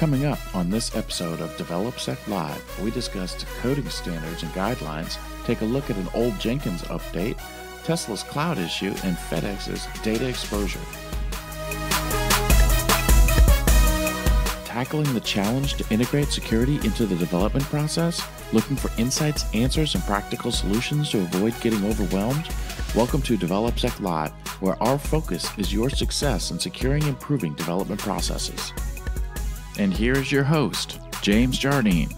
Coming up on this episode of DevelopSec Live, we discussed coding standards and guidelines, take a look at an old Jenkins update, Tesla's cloud issue, and FedEx's data exposure. Tackling the challenge to integrate security into the development process? Looking for insights, answers, and practical solutions to avoid getting overwhelmed? Welcome to DevelopSec Live, where our focus is your success in securing and improving development processes. And here is your host, James Jardine.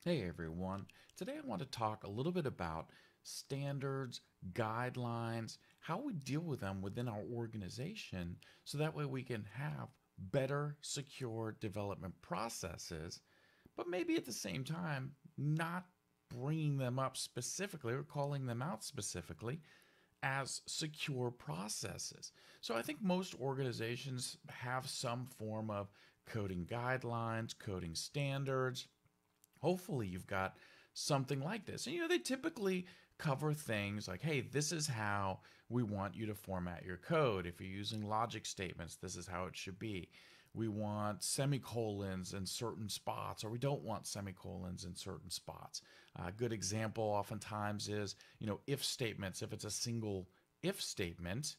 Hey everyone. Today I want to talk a little bit about standards, guidelines, how we deal with them within our organization so that way we can have better, secure development processes, but maybe at the same time not bringing them up specifically or calling them out specifically as secure processes. So I think most organizations have some form of coding guidelines, coding standards. Hopefully you've got something like this. And they typically cover things like, hey, this is how we want you to format your code. If you're using logic statements, this is how it should be. We want semicolons in certain spots, or we don't want semicolons in certain spots. A good example oftentimes is, if statements. If it's a single if statement,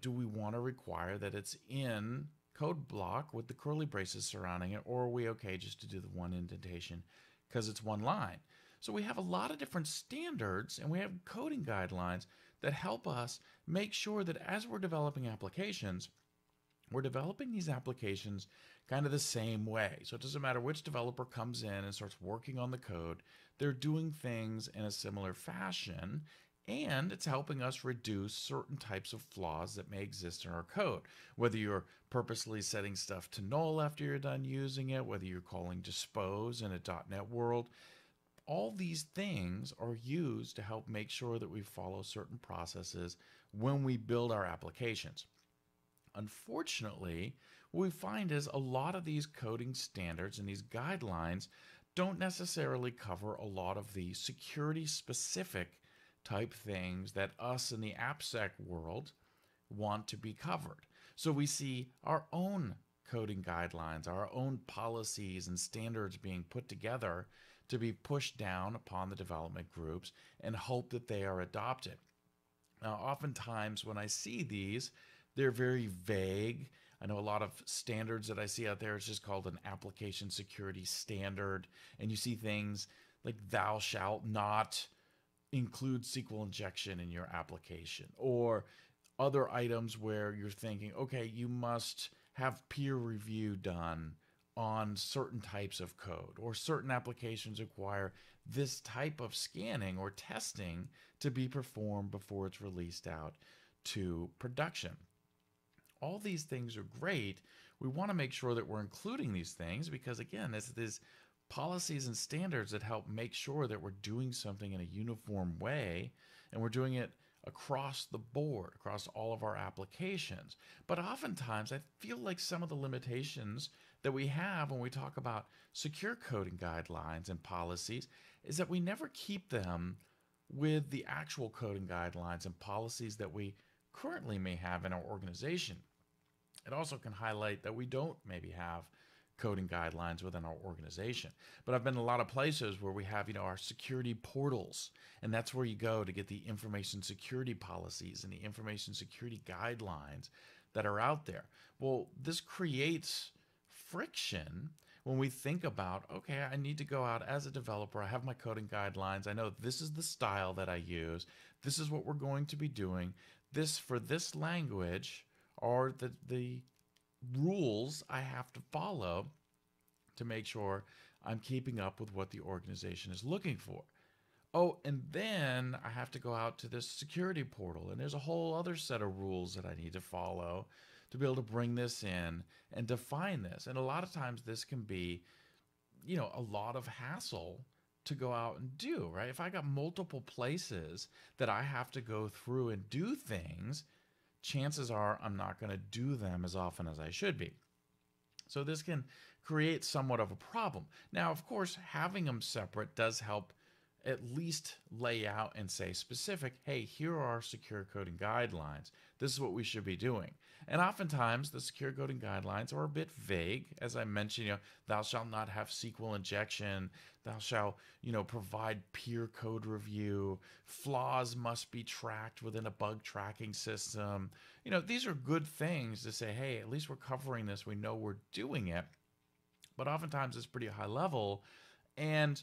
do we want to require that it's in code block with the curly braces surrounding it, or are we okay just to do the one indentation because it's one line? So we have a lot of different standards and we have coding guidelines that help us make sure that as we're developing applications, we're developing these applications kind of the same way. So it doesn't matter which developer comes in and starts working on the code, they're doing things in a similar fashion, and it's helping us reduce certain types of flaws that may exist in our code. Whether you're purposely setting stuff to null after you're done using it, whether you're calling dispose in a .NET world, all these things are used to help make sure that we follow certain processes when we build our applications. Unfortunately, what we find is a lot of these coding standards and these guidelines don't necessarily cover a lot of the security-specific type things that us in the AppSec world want to be covered. So we see our own coding guidelines, our own policies and standards being put together to be pushed down upon the development groups and hope that they are adopted. Now, oftentimes when I see these, they're very vague. I know a lot of standards that I see out there, it's just called an application security standard. And you see things like thou shalt not include SQL injection in your application, or other items where you're thinking, okay, you must have peer review done on certain types of code, or certain applications require this type of scanning or testing to be performed before it's released out to production. All these things are great. We want to make sure that we're including these things because, again, it's these policies and standards that help make sure that we're doing something in a uniform way and we're doing it across the board, across all of our applications. But oftentimes, I feel like some of the limitations that we have when we talk about secure coding guidelines and policies is that we never keep them with the actual coding guidelines and policies that we currently may have in our organization. It also can highlight that we don't maybe have coding guidelines within our organization. But I've been in a lot of places where we have, our security portals, and that's where you go to get the information security policies and the information security guidelines that are out there. Well, this creates friction when we think about, okay, I need to go out as a developer, I have my coding guidelines, I know this is the style that I use, this is what we're going to be doing, this for this language are the rules I have to follow to make sure I'm keeping up with what the organization is looking for. Oh, and then I have to go out to this security portal, and there's a whole other set of rules that I need to follow to be able to bring this in and define this. And a lot of times this can be, a lot of hassle to go out and do, right? If I got multiple places that I have to go through and do things, chances are I'm not going to do them as often as I should be. So this can create somewhat of a problem. Now, of course, having them separate does help at least lay out and say specific, hey, here are our secure coding guidelines. This is what we should be doing. And oftentimes the secure coding guidelines are a bit vague. As I mentioned, thou shalt not have SQL injection, thou shalt, provide peer code review, flaws must be tracked within a bug tracking system. These are good things to say, hey, at least we're covering this, we know we're doing it. But oftentimes it's pretty high level, and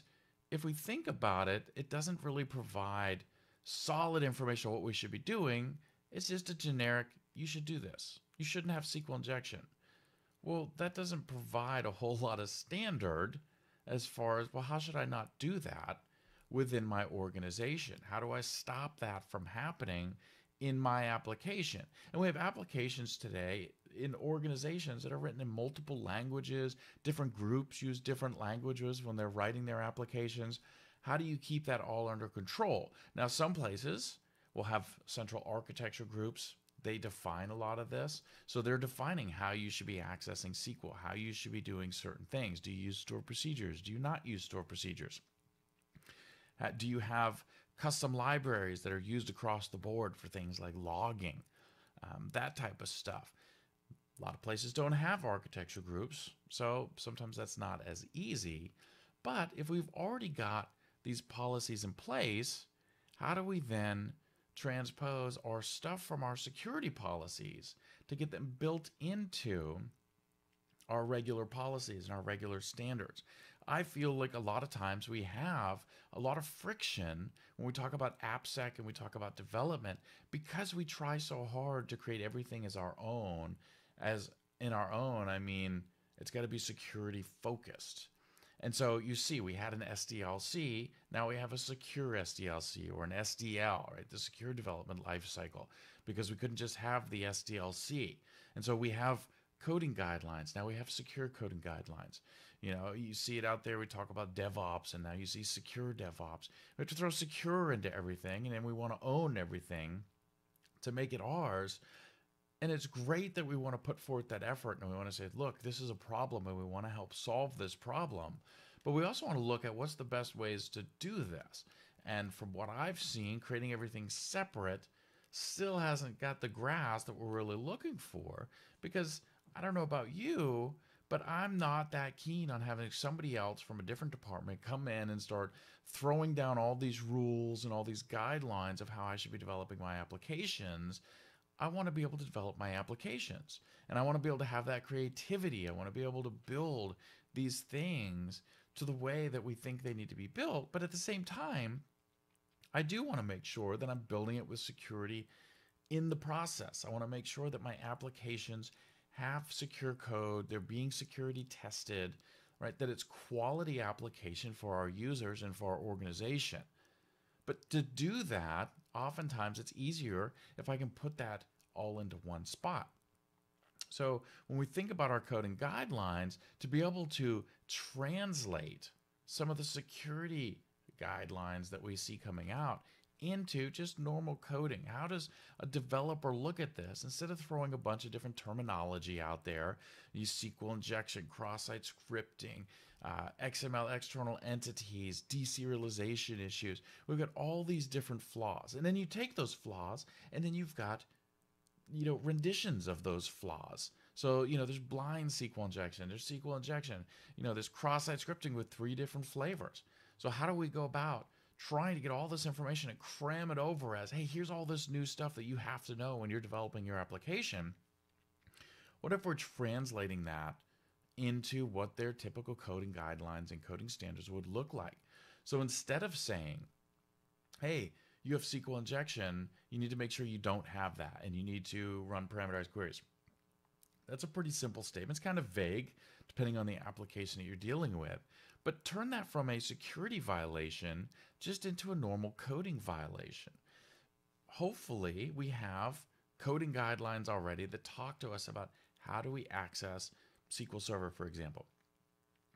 if we think about it, it doesn't really provide solid information on what we should be doing. It's just a generic, you should do this. You shouldn't have SQL injection. Well, that doesn't provide a whole lot of standard as far as, well, how should I not do that within my organization? How do I stop that from happening in my application? And we have applications today in organizations that are written in multiple languages. Different groups use different languages when they're writing their applications. How do you keep that all under control? Now, some places will have central architecture groups. They define a lot of this. So they're defining how you should be accessing SQL, how you should be doing certain things. Do you use stored procedures? Do you not use stored procedures? Do you have custom libraries that are used across the board for things like logging, that type of stuff? A lot of places don't have architecture groups, so sometimes that's not as easy. But if we've already got these policies in place, how do we then transpose our stuff from our security policies to get them built into our regular policies and our regular standards? I feel like a lot of times we have a lot of friction when we talk about AppSec and we talk about development, because we try so hard to create everything as our own. As in our own, I mean, it's got to be security focused. And so you see, we had an SDLC, now we have a secure SDLC, or an SDL, right? The secure development lifecycle, because we couldn't just have the SDLC. And so we have coding guidelines. Now we have secure coding guidelines. You see it out there. We talk about DevOps, and now you see secure DevOps. We have to throw secure into everything, and then we want to own everything to make it ours. And it's great that we want to put forth that effort, and we want to say, look, this is a problem and we want to help solve this problem. But we also want to look at what's the best ways to do this. And from what I've seen, creating everything separate still hasn't got the grasp that we're really looking for, because I don't know about you, but I'm not that keen on having somebody else from a different department come in and start throwing down all these rules and all these guidelines of how I should be developing my applications. I want to be able to develop my applications, and I want to be able to have that creativity. I want to be able to build these things to the way that we think they need to be built. But at the same time, I do want to make sure that I'm building it with security in the process. I want to make sure that my applications have secure code, they're being security tested, right? That it's quality application for our users and for our organization. But to do that, oftentimes it's easier if I can put that all into one spot. So when we think about our coding guidelines, to be able to translate some of the security guidelines that we see coming out into just normal coding. How does a developer look at this? Instead of throwing a bunch of different terminology out there, use SQL injection, cross-site scripting, XML external entities, deserialization issues. We've got all these different flaws. And then you take those flaws, and then you've got renditions of those flaws. So, there's blind SQL injection, there's SQL injection, there's cross-site scripting with 3 different flavors. So how do we go about trying to get all this information and cram it over as, hey, here's all this new stuff that you have to know when you're developing your application? What if we're translating that into what their typical coding guidelines and coding standards would look like? So instead of saying, hey, you have SQL injection, you need to make sure you don't have that, and you need to run parameterized queries. That's a pretty simple statement. It's kind of vague depending on the application that you're dealing with. But turn that from a security violation just into a normal coding violation. Hopefully, we have coding guidelines already that talk to us about how do we access SQL Server, for example.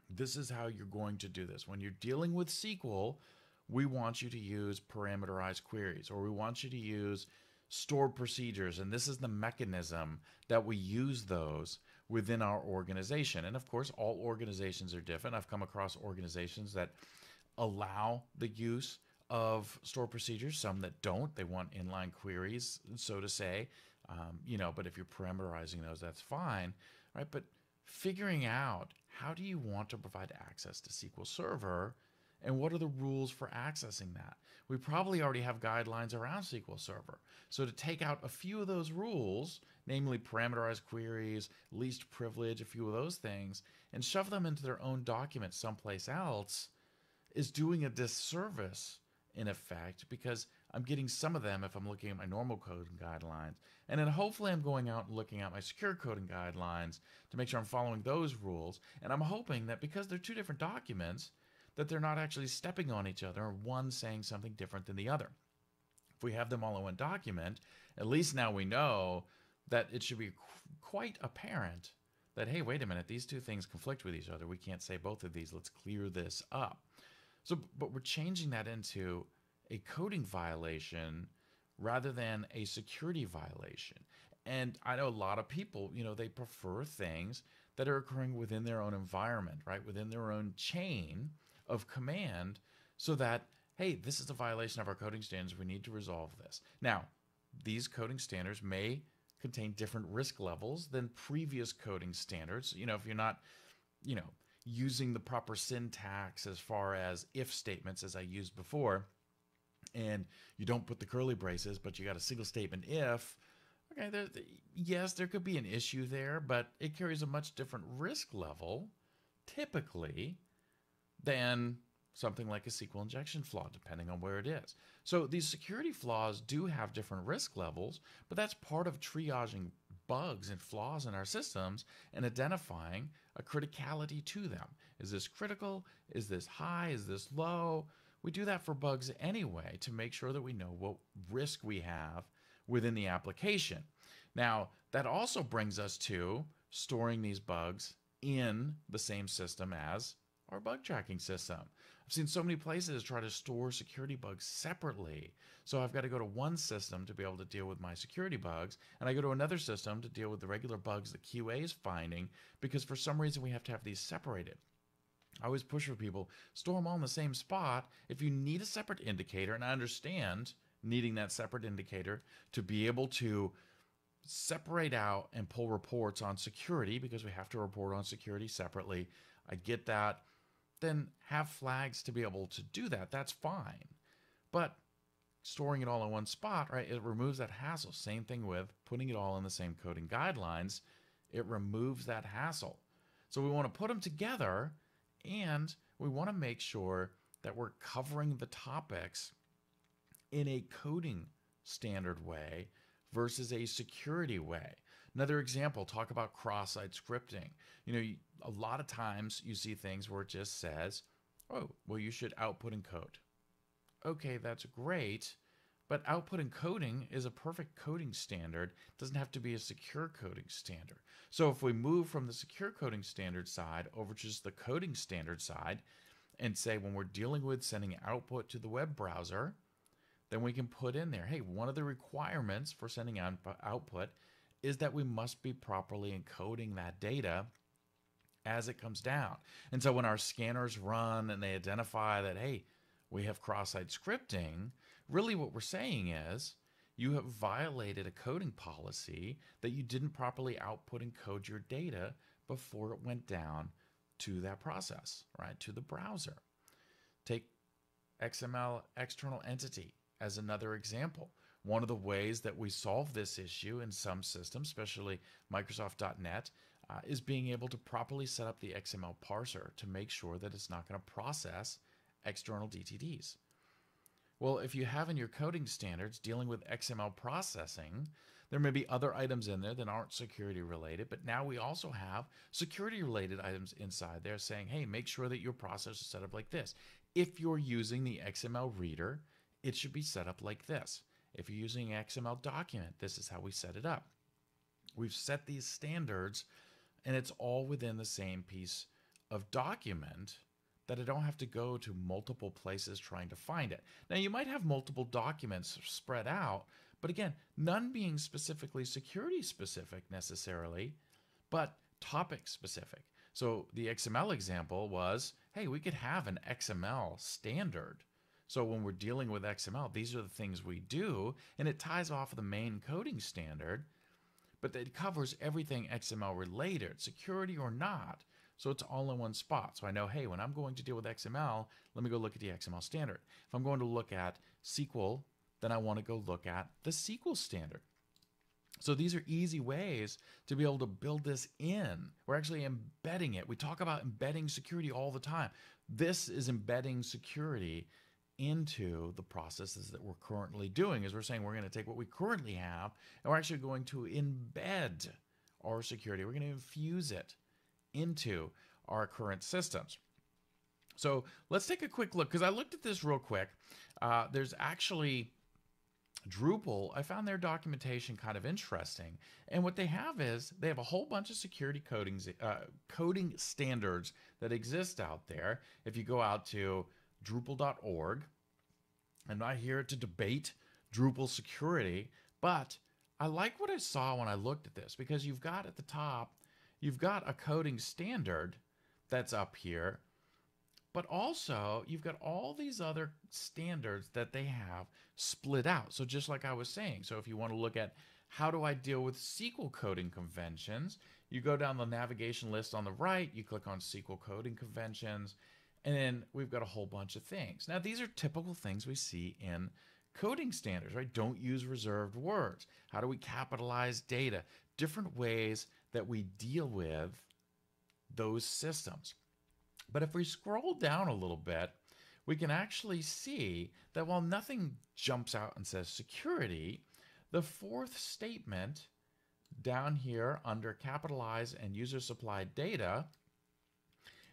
This is how you're going to do this. When you're dealing with SQL, we want you to use parameterized queries, or we want you to use stored procedures, and this is the mechanism that we use those within our organization. And of course, all organizations are different. I've come across organizations that allow the use of stored procedures, some that don't. They want inline queries, so to say. But if you're parameterizing those, that's fine, right? But figuring out how do you want to provide access to SQL Server and what are the rules for accessing that? We probably already have guidelines around SQL Server. So to take out a few of those rules, namely parameterized queries, least privilege, a few of those things, and shove them into their own document someplace else is doing a disservice in effect, because I'm getting some of them if I'm looking at my normal coding guidelines. And then hopefully I'm going out and looking at my secure coding guidelines to make sure I'm following those rules. And I'm hoping that because they're two different documents, that they're not actually stepping on each other, or one saying something different than the other. If we have them all in one document, at least now we know that it should be quite apparent that, hey, wait a minute, these two things conflict with each other. We can't say both of these. Let's clear this up. So, but we're changing that into a coding violation rather than a security violation. And I know a lot of people, they prefer things that are occurring within their own environment, right? Within their own chain of command, so that, hey, this is a violation of our coding standards. We need to resolve this. Now, these coding standards may contain different risk levels than previous coding standards. If you're not, using the proper syntax as far as if statements, as I used before, and you don't put the curly braces, but you got a single statement if, okay, yes, there could be an issue there, but it carries a much different risk level, typically, than something like a SQL injection flaw, depending on where it is. So these security flaws do have different risk levels, but that's part of triaging bugs and flaws in our systems and identifying a criticality to them. Is this critical? Is this high? Is this low? We do that for bugs anyway to make sure that we know what risk we have within the application. Now, that also brings us to storing these bugs in the same system as our bug tracking system. I've seen so many places try to store security bugs separately. So I've got to go to one system to be able to deal with my security bugs, and I go to another system to deal with the regular bugs the QA is finding, because for some reason we have to have these separated. I always push for people, store them all in the same spot. If you need a separate indicator, and I understand needing that separate indicator to be able to separate out and pull reports on security, because we have to report on security separately, I get that. Then have flags to be able to do that. That's fine. But storing it all in one spot, right, it removes that hassle. Same thing with putting it all in the same coding guidelines. It removes that hassle. So we want to put them together, and we want to make sure that we're covering the topics in a coding standard way versus a security way. Another example, talk about cross-site scripting. A lot of times you see things where it just says, oh, well, you should output and code. Okay, that's great, but output and coding is a perfect coding standard. It doesn't have to be a secure coding standard. So if we move from the secure coding standard side over to just the coding standard side and say when we're dealing with sending output to the web browser, then we can put in there, hey, one of the requirements for sending output is that we must be properly encoding that data as it comes down. And so when our scanners run and they identify that, hey, we have cross-site scripting, really what we're saying is you have violated a coding policy that you didn't properly output and code your data before it went down to that process, right, to the browser. Take XML external entity as another example. One of the ways that we solve this issue in some systems, especially Microsoft.NET, is being able to properly set up the XML parser to make sure that it's not going to process external DTDs. Well, if you have in your coding standards dealing with XML processing, there may be other items in there that aren't security related, but now we also have security related items inside there saying, hey, make sure that your process is set up like this. If you're using the XML reader, it should be set up like this. If you're using an XML document, this is how we set it up. We've set these standards, and it's all within the same piece of document that I don't have to go to multiple places trying to find it. Now, you might have multiple documents spread out, but again, none being specifically security specific necessarily, but topic specific. So the XML example was, hey, we could have an XML standard. So when we're dealing with XML, these are the things we do, and it ties off of the main coding standard, but it covers everything XML related, security or not. So it's all in one spot. So I know, hey, when I'm going to deal with XML, let me go look at the XML standard. If I'm going to look at SQL, then I want to go look at the SQL standard. So these are easy ways to be able to build this in. We're actually embedding it. We talk about embedding security all the time. This is embedding security into the processes that we're currently doing. As we're saying, we're going to take what we currently have and we're actually going to embed our security. We're going to infuse it into our current systems. So let's take a quick look, because I looked at this real quick. There's actually Drupal. I found their documentation kind of interesting. And what they have is they have a whole bunch of security coding standards that exist out there. If you go out to Drupal.org, I'm not here to debate Drupal security, but I like what I saw when I looked at this, because you've got at the top, you've got a coding standard that's up here, but also you've got all these other standards that they have split out. So just like I was saying, so if you want to look at how do I deal with SQL coding conventions, you go down the navigation list on the right, you click on SQL coding conventions, and then we've got a whole bunch of things. Now, these are typical things we see in coding standards, right? Don't use reserved words. How do we capitalize data? Different ways that we deal with those systems. But if we scroll down a little bit, we can actually see that while nothing jumps out and says security, the fourth statement down here under capitalize and user supplied data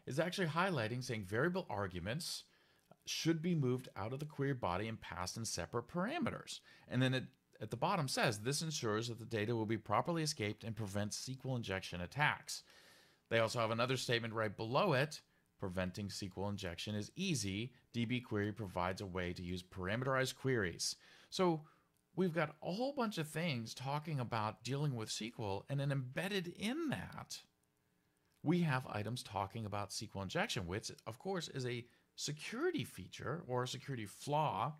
is actually highlighting, saying variable arguments should be moved out of the query body and passed in separate parameters. And then it at the bottom says this ensures that the data will be properly escaped and prevents SQL injection attacks. They also have another statement right below it. Preventing SQL injection is easy. DB query provides a way to use parameterized queries. So we've got a whole bunch of things talking about dealing with SQL, and then embedded in that, we have items talking about SQL injection, which of course is a security feature or a security flaw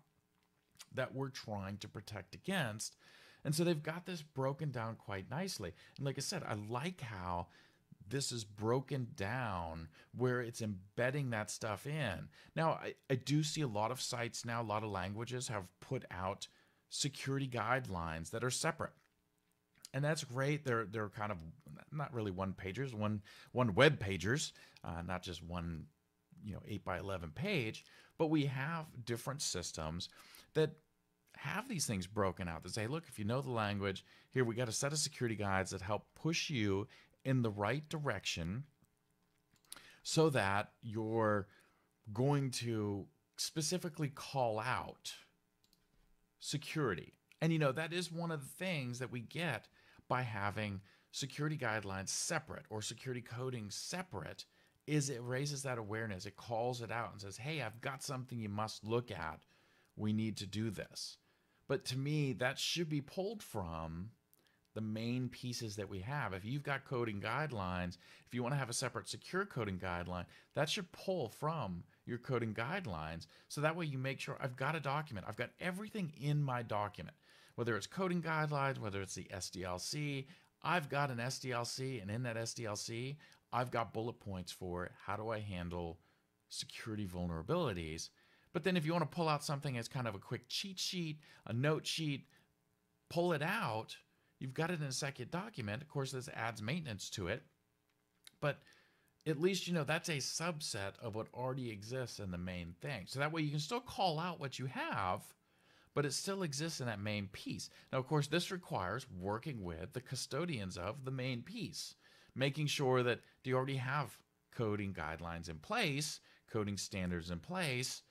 that we're trying to protect against. And so they've got this broken down quite nicely. And like I said, I like how this is broken down where it's embedding that stuff in. Now, I do see a lot of sites now, a lot of languages have put out security guidelines that are separate. And that's great. They're kind of not really one pagers, one web pagers, not just one 8 by 11 page, but we have different systems that have these things broken out that say, look, if you know the language, here we got a set of security guides that help push you in the right direction so that you're going to specifically call out security. And that is one of the things that we get by having security guidelines separate or security coding separate, is it raises that awareness. It calls it out and says, hey, I've got something you must look at. We need to do this. But to me, that should be pulled from the main pieces that we have. If you've got coding guidelines, if you want to have a separate secure coding guideline, that should pull from your coding guidelines. So that way you make sure I've got a document. I've got everything in my document, whether it's coding guidelines, whether it's the SDLC. I've got an SDLC, and in that SDLC, I've got bullet points for how do I handle security vulnerabilities. But then if you want to pull out something as kind of a quick cheat sheet, a note sheet, pull it out, you've got it in a second document. Of course, this adds maintenance to it, but at least that's a subset of what already exists in the main thing. So that way you can still call out what you have, but it still exists in that main piece. Now, of course, this requires working with the custodians of the main piece, making sure that you already have coding guidelines in place, coding standards in place.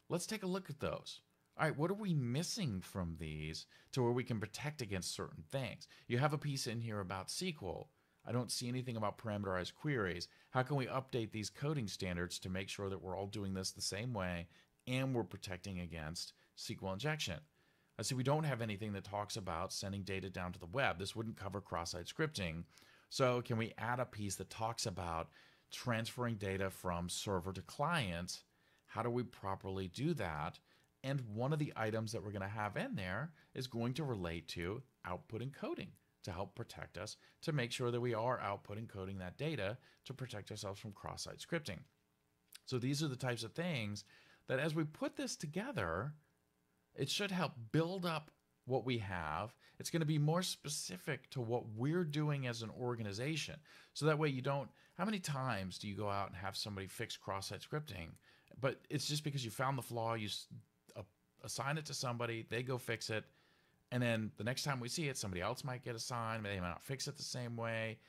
Let's take a look at those. All right, what are we missing from these to where we can protect against certain things? You have a piece in here about SQL. I don't see anything about parameterized queries. How can we update these coding standards to make sure that we're all doing this the same way and we're protecting against SQL injection? I see we don't have anything that talks about sending data down to the web. This wouldn't cover cross-site scripting. So can we add a piece that talks about transferring data from server to client. How do we properly do that? And one of the items that we're going to have in there is going to relate to output encoding to help protect us, to make sure that we are output encoding that data to protect ourselves from cross-site scripting. So these are the types of things that as we put this together, it should help build up what we have. It's going to be more specific to what we're doing as an organization. So that way you don't, how many times do you go out and have somebody fix cross-site scripting, but it's just because you found the flaw, you assign it to somebody, they go fix it, and then the next time we see it, somebody else might get assigned, they might not fix it the same way.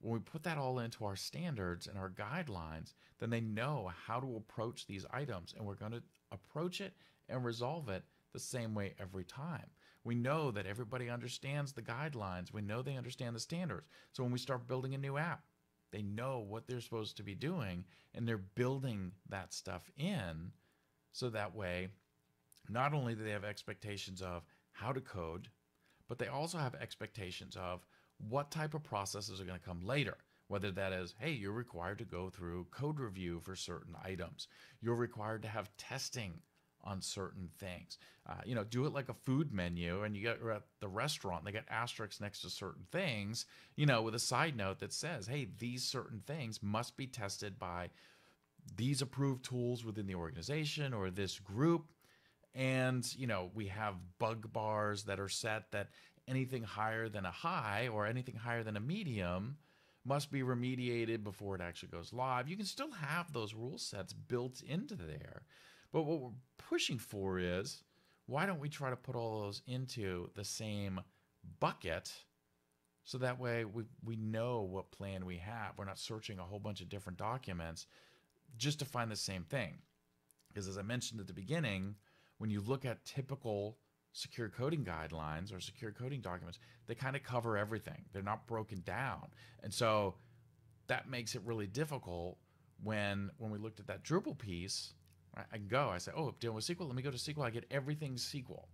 When we put that all into our standards and our guidelines, then they know how to approach these items, and we're going to approach it and resolve it the same way every time. We know that everybody understands the guidelines. We know they understand the standards. So when we start building a new app, they know what they're supposed to be doing, and they're building that stuff in, so that way, not only do they have expectations of how to code, but they also have expectations of what type of processes are going to come later. Whether that is, hey, you're required to go through code review for certain items. You're required to have testing on certain things. Do it like a food menu, and you get at the restaurant, they get asterisks next to certain things, with a side note that says, hey, these certain things must be tested by these approved tools within the organization or this group. And, we have bug bars that are set that anything higher than a high or anything higher than a medium must be remediated before it actually goes live. You can still have those rule sets built into there. But what we're pushing for is, why don't we try to put all those into the same bucket, so that way we know what plan we have. We're not searching a whole bunch of different documents just to find the same thing. Because as I mentioned at the beginning, when you look at typical secure coding guidelines or secure coding documents, they kind of cover everything. They're not broken down. And so that makes it really difficult when we looked at that Drupal piece. I can go, I say, oh, I'm dealing with SQL, let me go to SQL, I get everything SQL.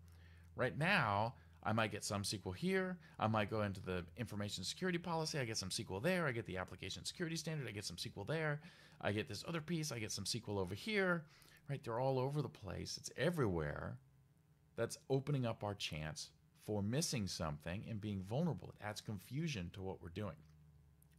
Right now, I might get some SQL here, I might go into the information security policy, I get some SQL there, I get the application security standard, I get some SQL there, I get this other piece, I get some SQL over here, right? They're all over the place, it's everywhere. That's opening up our chance for missing something and being vulnerable. It adds confusion to what we're doing.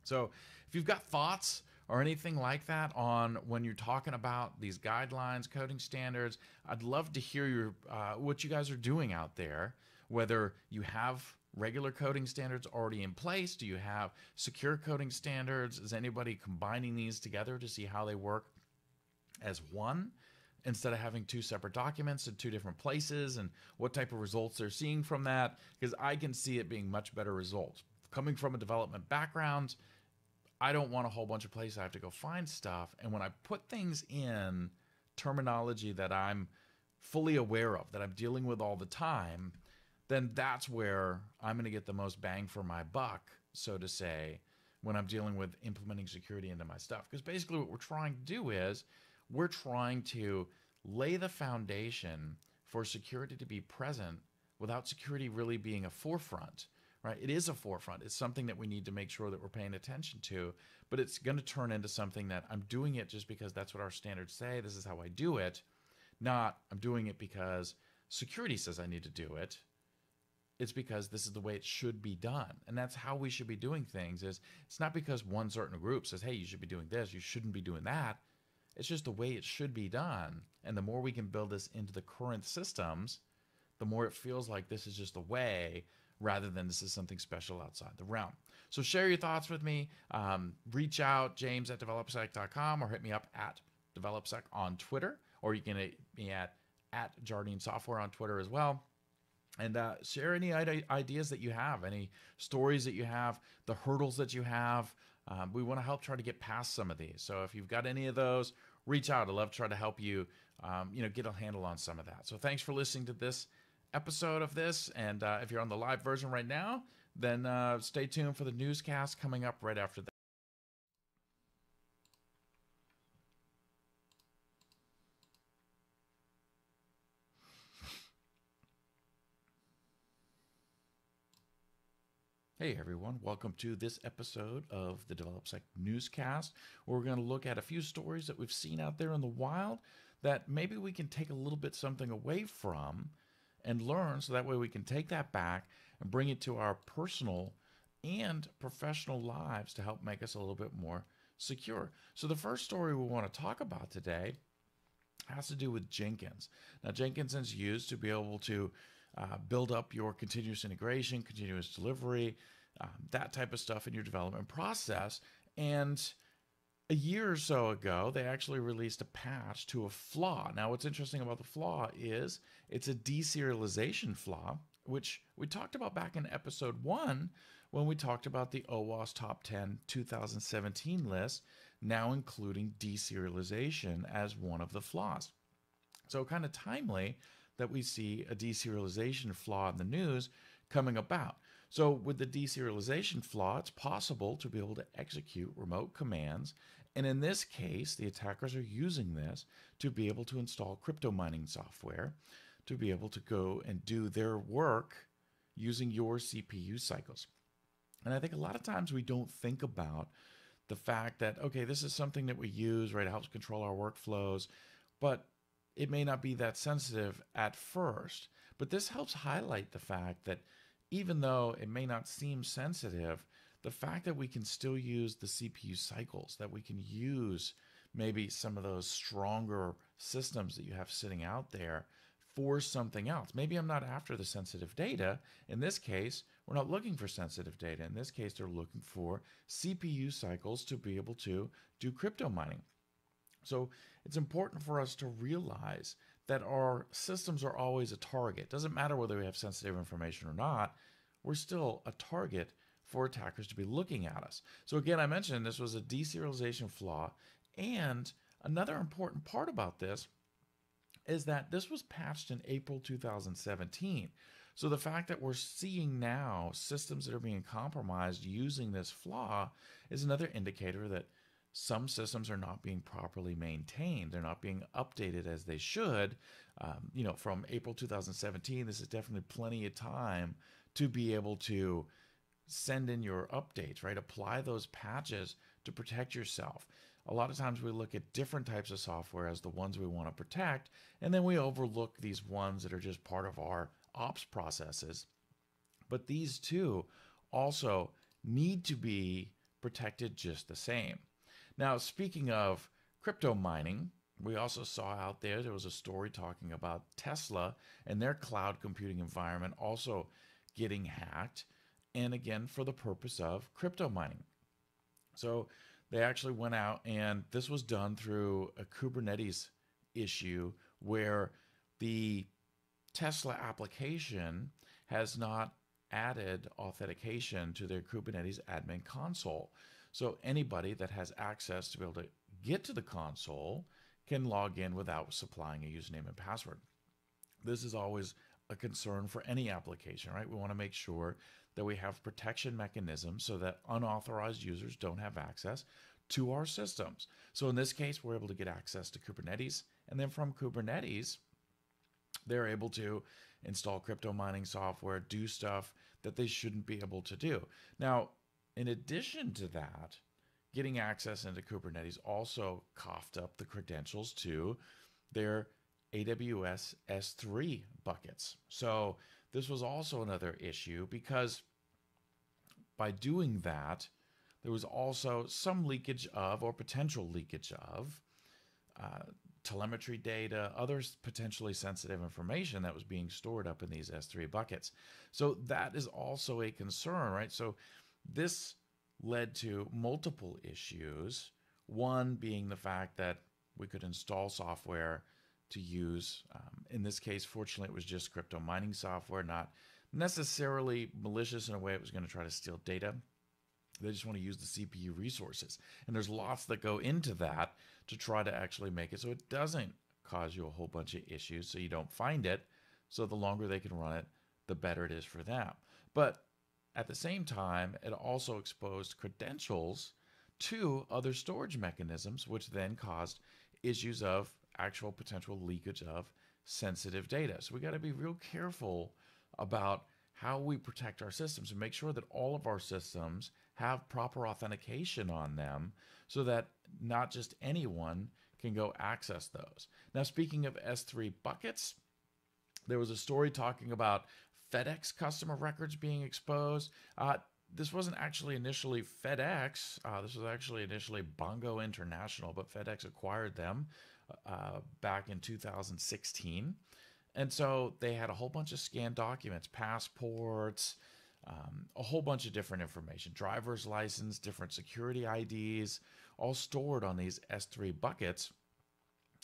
So if you've got thoughts or anything like that on when you're talking about these guidelines, coding standards, I'd love to hear your what you guys are doing out there, whether you have regular coding standards already in place. Do you have secure coding standards? Is anybody combining these together to see how they work as one, instead of having two separate documents in two different places, and what type of results they're seeing from that? Because I can see it being much better results. Coming from a development background, I don't want a whole bunch of places I have to go find stuff. And when I put things in terminology that I'm fully aware of, that I'm dealing with all the time, then that's where I'm going to get the most bang for my buck, so to say, when I'm dealing with implementing security into my stuff. Because basically what we're trying to do is we're trying to lay the foundation for security to be present without security really being a forefront. Right? It is a forefront. It's something that we need to make sure that we're paying attention to, but it's going to turn into something that I'm doing it just because that's what our standards say. This is how I do it. Not I'm doing it because security says I need to do it. It's because this is the way it should be done. And that's how we should be doing things. Is it's not because one certain group says, hey, you should be doing this, you shouldn't be doing that. It's just the way it should be done. And the more we can build this into the current systems, the more it feels like this is just a way, rather than this is something special outside the realm. So share your thoughts with me. Reach out, james@developsec.com, or hit me up at DevelopSec on Twitter, or you can hit me at Jardine Software on Twitter as well. And share any ideas that you have, any stories that you have, the hurdles that you have. We want to help try to get past some of these. So if you've got any of those, reach out. I'd love to try to help you, get a handle on some of that. So thanks for listening to this episode of this, and if you're on the live version right now, then stay tuned for the newscast coming up right after that. Hey everyone, welcome to this episode of the DevelopSec newscast, where we're going to look at a few stories that we've seen out there in the wild that maybe we can take a little bit something away from and learn, so that way we can take that back and bring it to our personal and professional lives to help make us a little bit more secure. So the first story we want to talk about today has to do with Jenkins. Now, Jenkins is used to be able to build up your continuous integration, continuous delivery, that type of stuff in your development process. And a year or so ago, they actually released a patch to a flaw. Now, what's interesting about the flaw is it's a deserialization flaw, which we talked about back in episode 1 when we talked about the OWASP Top 10 2017 list, now including deserialization as one of the flaws. So kind of timely that we see a deserialization flaw in the news coming about. So with the deserialization flaw, it's possible to be able to execute remote commands. And in this case, the attackers are using this to be able to install crypto mining software, to be able to go and do their work using your CPU cycles. And I think a lot of times we don't think about the fact that, okay, this is something that we use, right? It helps control our workflows, but it may not be that sensitive at first. But this helps highlight the fact that even though it may not seem sensitive, the fact that we can still use the CPU cycles, that we can use maybe some of those stronger systems that you have sitting out there for something else. Maybe I'm not after the sensitive data. In this case, we're not looking for sensitive data. In this case, they're looking for CPU cycles to be able to do crypto mining. So it's important for us to realize that our systems are always a target. Doesn't matter whether we have sensitive information or not, we're still a target for attackers to be looking at us. So again, I mentioned this was a deserialization flaw, and another important part about this is that this was patched in April 2017. So the fact that we're seeing now systems that are being compromised using this flaw is another indicator that some systems are not being properly maintained. They're not being updated as they should. From April 2017, this is definitely plenty of time to be able to send in your updates, right? Apply those patches to protect yourself. A lot of times we look at different types of software as the ones we want to protect, and then we overlook these ones that are just part of our ops processes. But these two also need to be protected just the same. Now, speaking of crypto mining, we also saw out there was a story talking about Tesla and their cloud computing environment also getting hacked, and again, for the purpose of crypto mining. So they actually went out, and this was done through a Kubernetes issue where the Tesla application has not added authentication to their Kubernetes admin console. So anybody that has access to be able to get to the console can log in without supplying a username and password. This is always a concern for any application, right? We want to make sure that we have protection mechanisms so that unauthorized users don't have access to our systems. So in this case, we're able to get access to Kubernetes, and then from Kubernetes, they're able to install crypto mining software, do stuff that they shouldn't be able to do. Now, in addition to that, getting access into Kubernetes also coughed up the credentials to their AWS S3 buckets. So this was also another issue, because by doing that, there was also some leakage of, or potential leakage of, telemetry data, other potentially sensitive information that was being stored up in these S3 buckets. So that is also a concern, right? So this led to multiple issues. One being the fact that we could install software to use. In this case, fortunately, it was just crypto mining software, not necessarily malicious in a way it was going to try to steal data. They just want to use the CPU resources. And there's lots that go into that to try to actually make it so it doesn't cause you a whole bunch of issues, so you don't find it. So the longer they can run it, the better it is for them. But at the same time, it also exposed credentials to other storage mechanisms, which then caused issues of actual potential leakage of sensitive data. So we got to be real careful about how we protect our systems and make sure that all of our systems have proper authentication on them so that not just anyone can go access those. Now, speaking of S3 buckets, there was a story talking about FedEx customer records being exposed. This wasn't actually initially FedEx. This was actually initially Bongo International, but FedEx acquired them back in 2016. And so they had a whole bunch of scanned documents, passports, a whole bunch of different information, driver's license, different security IDs, all stored on these S3 buckets.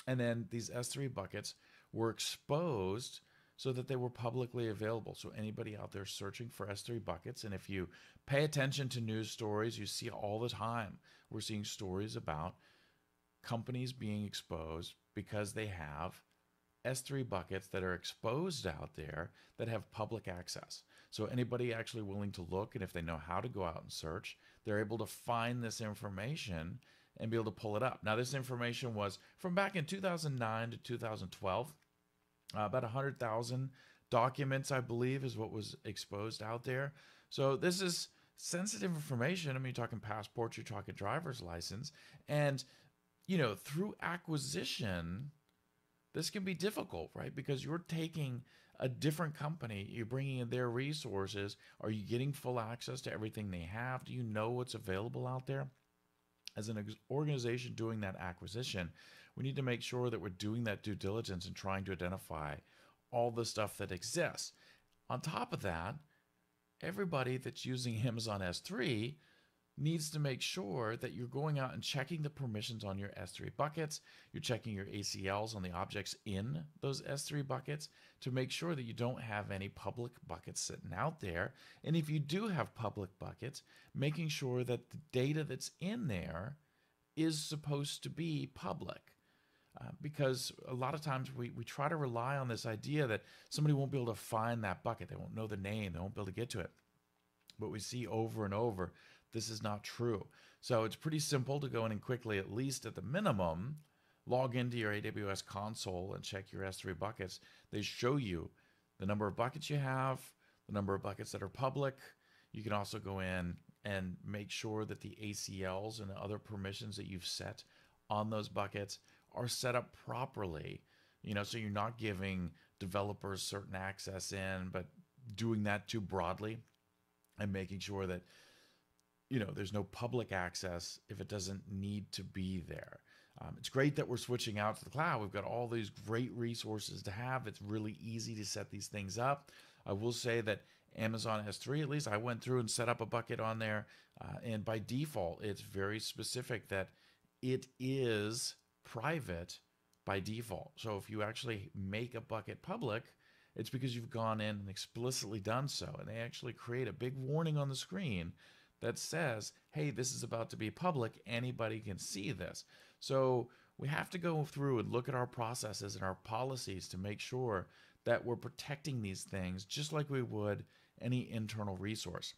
And then these S3 buckets were exposed so that they were publicly available. So anybody out there searching for S3 buckets, and if you pay attention to news stories, you see all the time, we're seeing stories about companies being exposed because they have S3 buckets that are exposed out there that have public access. So anybody actually willing to look, and if they know how to go out and search, they're able to find this information and be able to pull it up. Now, this information was from back in 2009 to 2012. About 100,000 documents, I believe, is what was exposed out there. So this is sensitive information. I mean, you're talking passports, you're talking driver's license. And, through acquisition, this can be difficult, right? Because you're taking a different company, you're bringing in their resources. Are you getting full access to everything they have? Do you know what's available out there? As an organization doing that acquisition, we need to make sure that we're doing that due diligence and trying to identify all the stuff that exists. On top of that, everybody that's using Amazon S3 needs to make sure that you're going out and checking the permissions on your S3 buckets. You're checking your ACLs on the objects in those S3 buckets to make sure that you don't have any public buckets sitting out there. And if you do have public buckets, making sure that the data that's in there is supposed to be public. Because a lot of times we try to rely on this idea that somebody won't be able to find that bucket. They won't know the name. They won't be able to get to it. But we see over and over, this is not true. So it's pretty simple to go in and quickly, at least at the minimum, log into your AWS console and check your S3 buckets. They show you the number of buckets you have, the number of buckets that are public. You can also go in and make sure that the ACLs and other permissions that you've set on those buckets are set up properly, so you're not giving developers certain access in, but doing that too broadly, and making sure that, there's no public access if it doesn't need to be there. It's great that we're switching out to the cloud. We've got all these great resources to have. It's really easy to set these things up. I will say that Amazon S3, at least I went through and set up a bucket on there. And by default, it's very specific that it is private by default. So if you actually make a bucket public, it's because you've gone in and explicitly done so. And they actually create a big warning on the screen that says, hey, this is about to be public. Anybody can see this. So we have to go through and look at our processes and our policies to make sure that we're protecting these things just like we would any internal resource.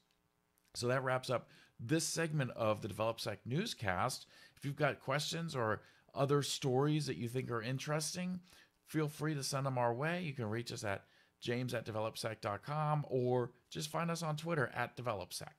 So that wraps up this segment of the DevelopSec newscast. If you've got questions or other stories that you think are interesting, feel free to send them our way. You can reach us at james@developsec.com or just find us on Twitter @developsec.